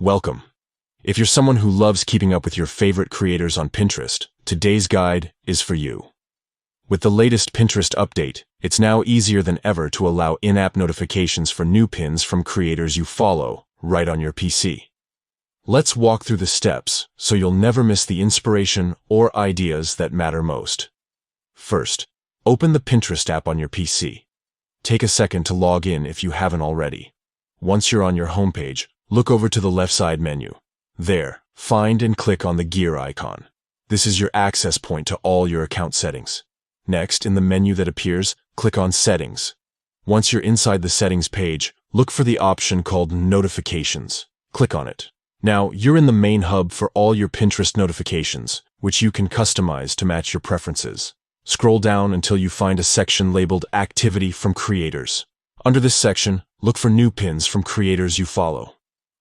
Welcome. If you're someone who loves keeping up with your favorite creators on Pinterest, today's guide is for you. With the latest Pinterest update, it's now easier than ever to allow in-app notifications for new pins from creators you follow right on your PC. Let's walk through the steps so you'll never miss the inspiration or ideas that matter most. First, open the Pinterest app on your PC. Take a second to log in if you haven't already. Once you're on your homepage, look over to the left side menu. There, find and click on the gear icon. This is your access point to all your account settings. Next, in the menu that appears, click on Settings. Once you're inside the Settings page, look for the option called Notifications. Click on it. Now, you're in the main hub for all your Pinterest notifications, which you can customize to match your preferences. Scroll down until you find a section labeled Activity from Creators. Under this section, look for new pins from creators you follow.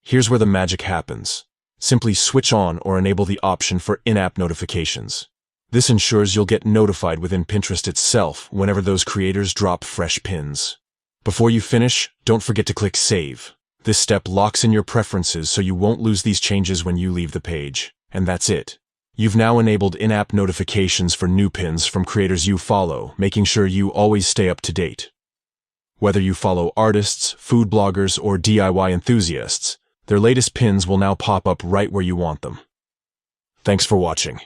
Here's where the magic happens. Simply switch on or enable the option for in-app notifications. This ensures you'll get notified within Pinterest itself whenever those creators drop fresh pins. Before you finish, don't forget to click Save. This step locks in your preferences so you won't lose these changes when you leave the page. And that's it. You've now enabled in-app notifications for new pins from creators you follow, making sure you always stay up to date. Whether you follow artists, food bloggers, or DIY enthusiasts, their latest pins will now pop up right where you want them. Thanks for watching.